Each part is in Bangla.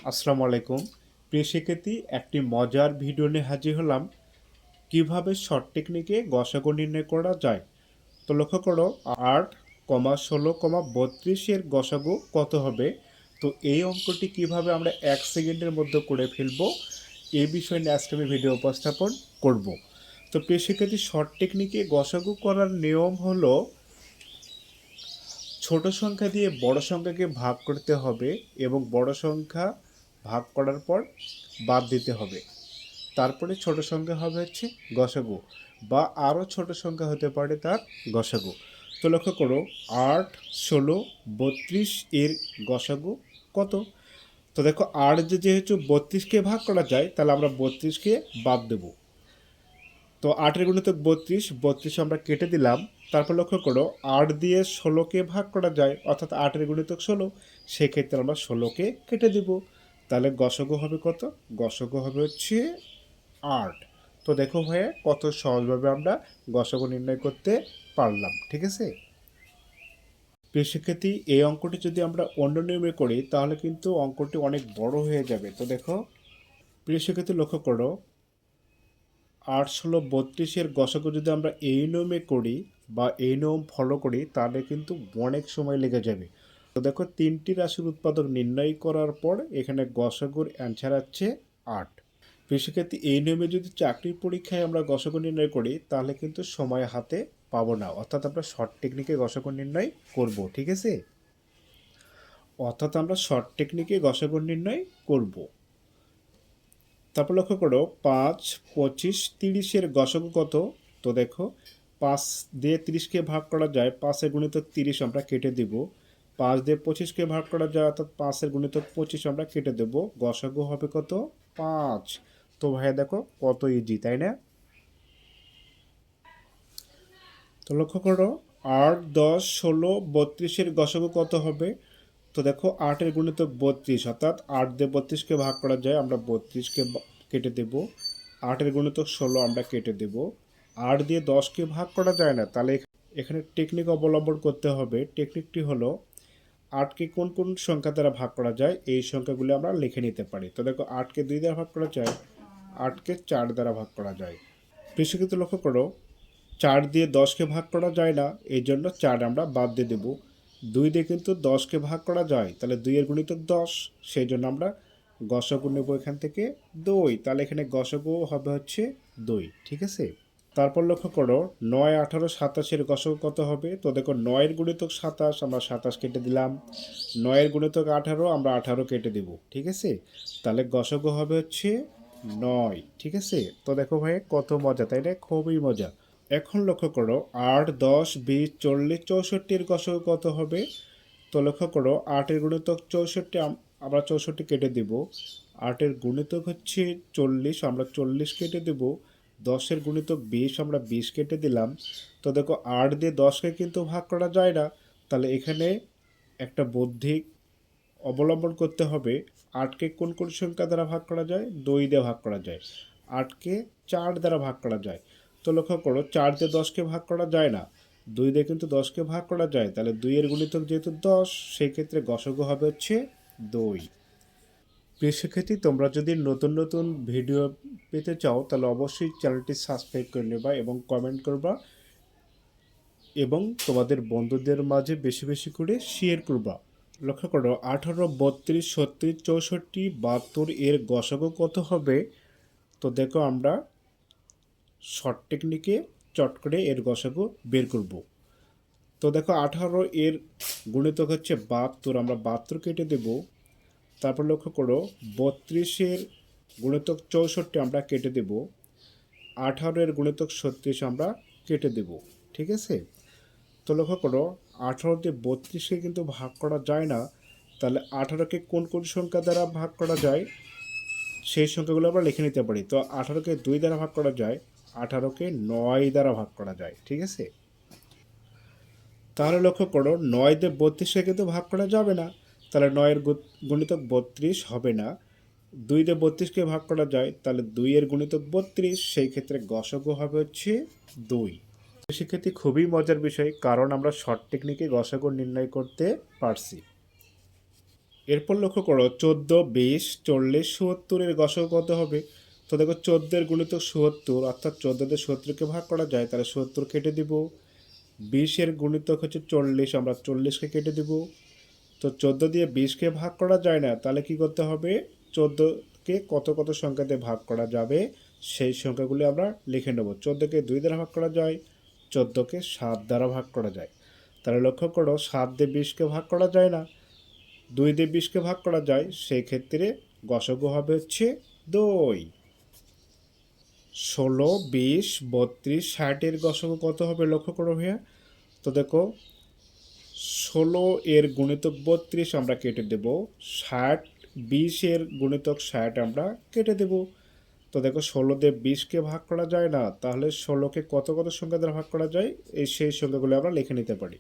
আসসালামু আলাইকুম। প্রিয় শিক্ষার্থী, একটি মজার ভিডিও নিয়ে হাজির হলাম। কিভাবে শর্ট টেকনিকে গসাগু নির্ণয় করা যায়। তো লক্ষ্য করো, 8,16,32 এর গসাগু কত হবে। তো এই অঙ্কটি কিভাবে আমরা 1 সেকেন্ডের মধ্যে করে ফেলবো, এই বিষয় নিয়ে আজকে আমি ভিডিও উপস্থাপন করব। তো প্রিয় শিক্ষার্থী, শর্ট টেকনিকে গসাগু করার নিয়ম হলো ছোট সংখ্যা দিয়ে বড় সংখ্যাকে ভাগ করতে হবে এবং বড় সংখ্যা ভাগ করার পর বাদ দিতে হবে। তারপরে ছোট সংখ্যা হবে হচ্ছে গসাগু, বা আরও ছোট সংখ্যা হতে পারে তার গসাগু। তো লক্ষ্য করো, 8, 16, 32 এর গসাগু কত। তো দেখো, যেহেতু 32কে ভাগ করা যায়, তাহলে আমরা 32কে বাদ দেব। তো 8-এর গুণিতক 32, 32 আমরা কেটে দিলাম। তারপর লক্ষ্য করো, 8 দিয়ে 16কে ভাগ করা যায়, অর্থাৎ 8-এর গুণিতক 16, সেক্ষেত্রে আমরা 16কে কেটে দিব। তাহলে গসাগু হবে কত? গসাগু হবে হচ্ছে 8। তো দেখো ভাইয়া, কত সহজভাবে আমরা গসাগু নির্ণয় করতে পারলাম। ঠিক আছে প্রিয় শিক্ষার্থী, এই অঙ্কটি যদি আমরা অন্য নিয়মে করি তাহলে কিন্তু অঙ্কটি অনেক বড় হয়ে যাবে। তো দেখো প্রিয় শিক্ষার্থী, লক্ষ্য করো, 8, 16, 32 এর গসাগু যদি আমরা এই নিয়মে করি বা এই নিয়ম ফলো করি, তাহলে কিন্তু অনেক সময় লেগে যাবে। তো দেখো, 3টি রাশির উৎপাদক নির্ণয় করার পর এখানে গসাগুর অ্যান্সার হচ্ছে 8। শিক্ষার্থী, এই নিয়মে যদি চাকরির পরীক্ষায় আমরা গসাগু নির্ণয় করি তাহলে কিন্তু সময় হাতে পাবো না, অর্থাৎ আমরা শর্ট টেকনিকে গসাগু নির্ণয় করব। ঠিক আছে, গসাগু নির্ণয় করব। তারপর লক্ষ্য করো, 5, 25, 30 এর গসাগু কত। তো দেখো, 5 দিয়ে 30কে ভাগ করা যায়, 5-এর গুণিতক 30 আমরা কেটে দেব। 5 দিয়ে 25কে ভাগ করা যায়, অর্থাৎ 5-এর গুণিতক 25 আমরা কেটে দেব। গসাগু হবে কত? 5। তো ভাইয়া দেখো কত ইজি, তাই না? তো লক্ষ্য করো, 8, 10, 16, 32-এর গসাগু কত হবে। তো দেখো, 8-এর গুণিতক 32, অর্থাৎ 8 দিয়ে 32কে ভাগ করা যায়, আমরা 32কে কেটে দেব। 8-এর গুণিতক 16 আমরা কেটে দেব। 8 দিয়ে 10কে ভাগ করা যায় না, তাহলে এখানে টেকনিক অবলম্বন করতে হবে। টেকনিকটি হলো, 8কে কোন কোন সংখ্যা দ্বারা ভাগ করা যায় এই সংখ্যাগুলো আমরা লিখে নিতে পারি। তো দেখো, 8কে 2 দ্বারা ভাগ করা যায়, 8কে 4 দ্বারা ভাগ করা যায়। কৃষিক্ষেত্রে লক্ষ্য করো, 4 দিয়ে 10কে ভাগ করা যায় না, এই জন্য 4 আমরা বাদ দিয়ে দেবো। 2 দিয়ে কিন্তু 10কে ভাগ করা যায়, তাহলে 2-এর গুণিতক 10, সেই জন্য আমরা গসাগু নেব এখান থেকে 2। তাহলে এখানে গসাগু হবে হচ্ছে 2। ঠিক আছে, তারপর লক্ষ্য করো, 9, 18, 27-এর গসাগু কত হবে। তো দেখো, 9-এর গুণিতক 27, আমরা 27 কেটে দিলাম। 9-এর গুণিতক 18, আমরা 18 কেটে দিব। ঠিক আছে, তাহলে গসাগু হবে হচ্ছে 9। ঠিক আছে, তো দেখো ভাই কত মজা, তাই না? খুবই মজা। এখন লক্ষ্য করো, 8, 10, 20, 40, 64-এর গসাগু কত হবে। তো লক্ষ্য করো, 8-এর গুণিতক 64, আমরা 64 কেটে দেব। 8-এর গুণিতক হচ্ছে 40, আমরা 40 কেটে দেব। 10-এর গুণিতক 20, আমরা 20 কেটে দিলাম। তো দেখো, 8 দিয়ে 10কে কিন্তু ভাগ করা যায় না, তাহলে এখানে একটা বুদ্ধি অবলম্বন করতে হবে। 8কে কোন কোন সংখ্যা দ্বারা ভাগ করা যায়? 2 দিয়ে ভাগ করা যায়। 8কে 4 দ্বারা ভাগ করা যায়। তো লক্ষ্য করো, 4 দিয়ে 10কে ভাগ করা যায় না, 2 দিয়ে কিন্তু 10কে ভাগ করা যায়। তাহলে 2-এর গুণিতক যেহেতু 10, সেই ক্ষেত্রে গসাগু হবে হচ্ছে 2। প্রিয় শিক্ষার্থী, তোমরা যদি নতুন নতুন ভিডিও পেতে চাও তাহলে অবশ্যই চ্যানেলটি সাবস্ক্রাইব করে নেবা এবং কমেন্ট করবা এবং তোমাদের বন্ধুদের মাঝে বেশি বেশি করে শেয়ার করবা। লক্ষ্য করো, 18, 32, 36, 64, 72 এর গসাগু কত হবে। তো দেখো, আমরা শর্ট টেকনিকে চট করে এর গসাগু বের করব। তো দেখো, 18 এর গুণিতক হচ্ছে 72, আমরা 72 কেটে দেব। তারপর লক্ষ্য করো, 32-এর গুণিতক 64 আমরা কেটে দেব। 18-এর গুণিতক 36 আমরা কেটে দেব। ঠিক আছে, তো লক্ষ্য করো, 18 দিয়ে 32কে কিন্তু ভাগ করা যায় না, তাহলে 18কে কোন কোন সংখ্যা দ্বারা ভাগ করা যায় সেই সংখ্যাগুলো আমরা লিখে নিতে পারি। তো 18কে 2 দ্বারা ভাগ করা যায়, 18কে 9 দ্বারা ভাগ করা যায়। ঠিক আছে, তাহলে লক্ষ্য করো, 9 দিয়ে 32কে কিন্তু ভাগ করা যাবে না, তাহলে 9-এর গুণিতক 32 হবে না। 2 দিয়ে 32কে ভাগ করা যায়, তাহলে 2-এর গুণিতক 32, সেই ক্ষেত্রে গসাগু হবে হচ্ছে 2। শিক্ষার্থী, খুবই মজার বিষয়, কারণ আমরা শর্ট টেকনিকে গসাগু নির্ণয় করতে পারছি। এরপর লক্ষ্য করো 14, 20, 40, 77 গসক কত হবে। তো দেখো 14 গুণিতক 77 অর্থাৎ 14 দিয়ে 77কে ভাগ করা যায়, তাহলে 77 কেটে দিব। 20 গুণিতক হচ্ছে 40, আমরা 40কে কেটে দিব। তো 14 দিয়ে 20কে ভাগ করা যায় না, তাহলে কি করতে হবে, 14কে কত কত সংখ্যা দিয়ে ভাগ করা যাবে সেই সংখ্যাগুলি আমরা লিখে নেব। 14কে 2 দ্বারা ভাগ করা যায়, 14কে 7 দ্বারা ভাগ করা যায়। তাহলে লক্ষ্য করো 7 দিয়ে 20কে ভাগ করা যায় না, 2 দিয়ে 20কে ভাগ করা যায়, সেই ক্ষেত্রে গসগু হবে হচ্ছে 2। 16, 20, 32, 60 গসগু কত হবে লক্ষ্য করো ভাইয়া। তো দেখো 16 গুণিতক 32 আমরা কেটে দেব, 60, 20 গুণিতক 60 আমরা কেটে দেব। তো দেখো 16 দিয়ে 20কে ভাগ করা যায় না, তাহলে 16কে কত কত সংখ্যা দ্বারা ভাগ করা যায় সেই সংখ্যাগুলো আমরা লিখে নিতে পারি।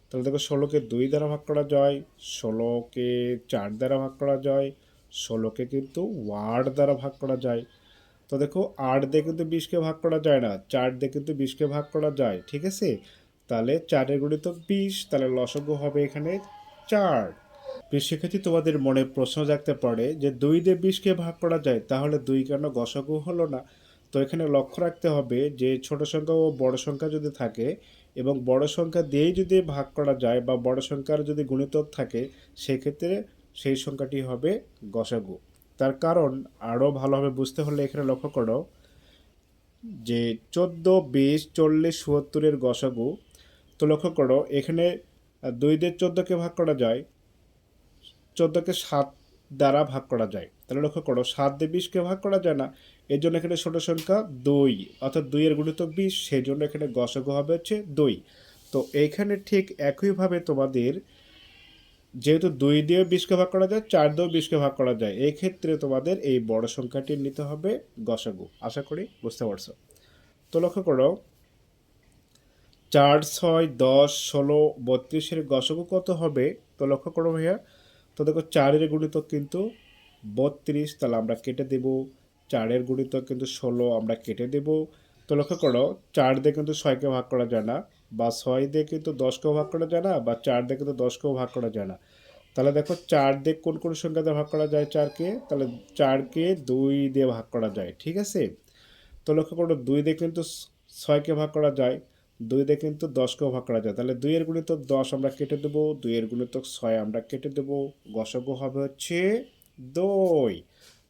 তাহলে দেখো 16কে 2 দ্বারা ভাগ করা যায়, 16কে 4 দ্বারা ভাগ করা যায়, 16কে কিন্তু 8 দ্বারা ভাগ করা যায়। তো দেখো 8 দিয়ে কিন্তু 20কে ভাগ করা যায় না, 4 দিয়ে কিন্তু 20কে ভাগ করা যায়, ঠিক আছে। তাহলে 4 গুণিতক 20, তাহলে লসগু হবে এখানে 4। সেক্ষেত্রে তোমাদের মনে প্রশ্ন জাগতে পারে যে 2 দিয়ে 20কে ভাগ করা যায়, তাহলে 2 কেন গসগু হলো না। তো এখানে লক্ষ্য রাখতে হবে যে ছোট সংখ্যা ও বড় সংখ্যা যদি থাকে এবং বড় সংখ্যা দিয়েই যদি ভাগ করা যায় বা বড় সংখ্যার যদি গুণিতক থাকে, সেক্ষেত্রে সেই সংখ্যাটি হবে গসাগু। তার কারণ আরও ভালোভাবে বুঝতে হলে এখানে লক্ষ্য করো যে 14, 20, 40, 77 গসাগু। তো লক্ষ্য করো এখানে 2 দিয়ে 14কে ভাগ করা যায়, 14কে 7 দ্বারা ভাগ করা যায়। তাহলে লক্ষ্য করো 7 দিয়ে 20কে ভাগ করা যায় না, এর জন্য এখানে ছোট সংখ্যা 2 অর্থাৎ 2 গুণিতক 20, সেই জন্য এখানে গসাগু হবে হচ্ছে 2। তো এইখানে ঠিক একইভাবে তোমাদের যেহেতু 2 দিয়ে 20কে ভাগ করা যায়, 4 দিয়েও 20কে ভাগ করা যায়, এই ক্ষেত্রে তোমাদের এই বড় সংখ্যাটি নিতে হবে গসাগু। আশা করি বুঝতে পারছো। তো লক্ষ্য করো 4, 6, 10, 16, 32 গসাগু কত হবে। তো লক্ষ্য করো ভাইয়া, তো দেখো 4 গুণিতক কিন্তু 32, তাহলে আমরা কেটে দেব। 4 গুণিতক কিন্তু 16, আমরা কেটে দেব। তো লক্ষ্য করো 4 দিয়ে কিন্তু 6কে ভাগ করা যায় না, বা 6 দিয়ে কিন্তু 10কেও ভাগ করা যায় না, বা 4 দিয়ে কিন্তু 10কেও ভাগ করা যায় না। তাহলে দেখো 4 দিয়ে কোন কোন সংখ্যা দিয়ে ভাগ করা যায় 4কে, তাহলে 4কে 2 দিয়ে ভাগ করা যায়, ঠিক আছে। তো লক্ষ্য করো 2 দিয়ে কিন্তু 6কে ভাগ করা যায়, 2 দিয়ে কিন্তু 10কেও ভাগ করা যায়, তাহলে 2 গুণিতক 10 আমরা কেটে দেবো, 2 গুণিতক 6 আমরা কেটে দেবো, গসাগু হবে হচ্ছে 2।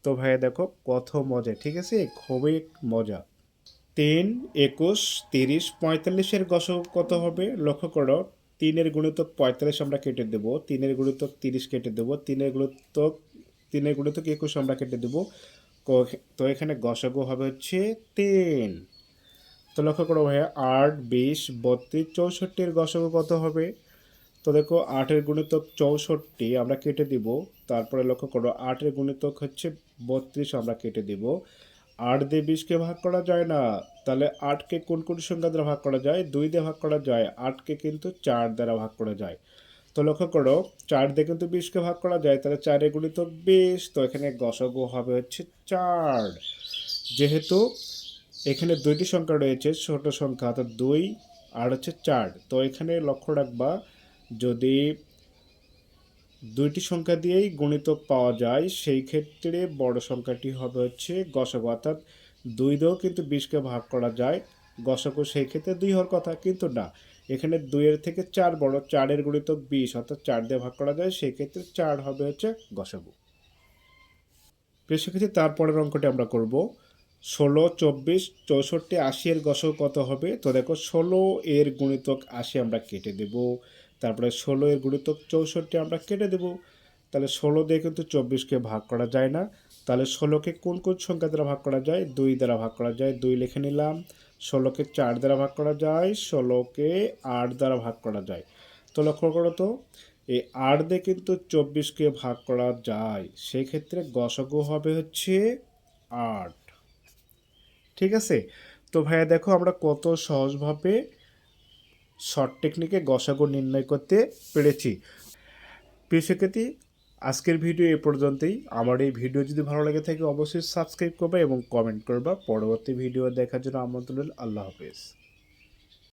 তো ভাইয়া দেখো কত মজা, ঠিক আছে, খুবই মজা। 3, 21, 30, 45 গসাগু কত হবে লক্ষ্য করো। 3 গুণিতক 45 আমরা কেটে দেবো, 3 গুণিতক 30 কেটে দেবো, 3 গুণিতক 21 আমরা কেটে দেবো। তো এখানে গসাগু হবে হচ্ছে 3। তো লক্ষ্য করো ভাইয়া 8, 20, 32, 64 গসাগু কত হবে। তো দেখো 8 গুণিতক 64 আমরা কেটে দিব, তারপরে লক্ষ্য করো 8 গুণিতক হচ্ছে 32 আমরা কেটে দিব। 8 দিয়ে 20কে ভাগ করা যায় না, তাহলে 8কে কোন কোন সংখ্যা দ্বারা ভাগ করা যায়, 2 দিয়ে ভাগ করা যায়, 8কে কিন্তু 4 দ্বারা ভাগ করা যায়। তো লক্ষ্য করো 4 দিয়ে কিন্তু 20কে ভাগ করা যায়, তাহলে 4 গুণিতক 20, তো এখানে গসাগু হবে হচ্ছে 4। যেহেতু এখানে দুইটি সংখ্যা রয়েছে, ছোট সংখ্যা অর্থাৎ 2 আর হচ্ছে 4, তো এখানে লক্ষ্য রাখবা যদি দুইটি সংখ্যা দিয়েই গুণিতক পাওয়া যায়, সেই ক্ষেত্রে বড় সংখ্যাটি হবে হচ্ছে গসাগু, অর্থাৎ 2 দিয়েও কিন্তু 20কে ভাগ করা যায়, গসাগু সেই ক্ষেত্রে 2 হওয়ার কথা, কিন্তু না, এখানে 2 থেকে 4 বড়, 4 গুণিতক 20 অর্থাৎ 4 দিয়ে ভাগ করা যায়, সেই ক্ষেত্রে 4 হবে হচ্ছে গসাগু। সেক্ষেত্রে তারপরের অঙ্কটি আমরা করব 16, 24, 64, 80 গসাগু কত হবে। তো দেখো 16 গুণিতক 80 আমরা কেটে দেব, তারপরে 16 গুণিতক 64 আমরা কেটে দেব। তাহলে 16 দিয়ে কিন্তু 24কে ভাগ করা যায় না, তাহলে 16কে কোন কোন সংখ্যা দ্বারা ভাগ করা যায়, 2 দ্বারা ভাগ করা যায়, 2 লিখে নিলাম। 16কে 4 দ্বারা ভাগ করা যায়, 16কে 8 দ্বারা ভাগ করা যায়। তো লক্ষ্য করো তো এই 8 দিয়ে কিন্তু 24কে ভাগ করা যায়, সেই ক্ষেত্রে গসাগু হবে হচ্ছে 8, ঠিক আছে। তো ভাইয়া দেখো আমরা কত সহজভাবে শর্ট টেকনিকে গসাগু নির্ণয় করতে পেরেছি। প্রিয় শিক্ষার্থী, আজকের ভিডিও এ পর্যন্তই। আমার এই ভিডিও যদি ভালো লাগে থাকে অবশ্যই সাবস্ক্রাইব করবে এবং কমেন্ট করবা। পরবর্তী ভিডিও দেখার জন্য আমন্ত্রণ। আল্লাহ হাফেজ।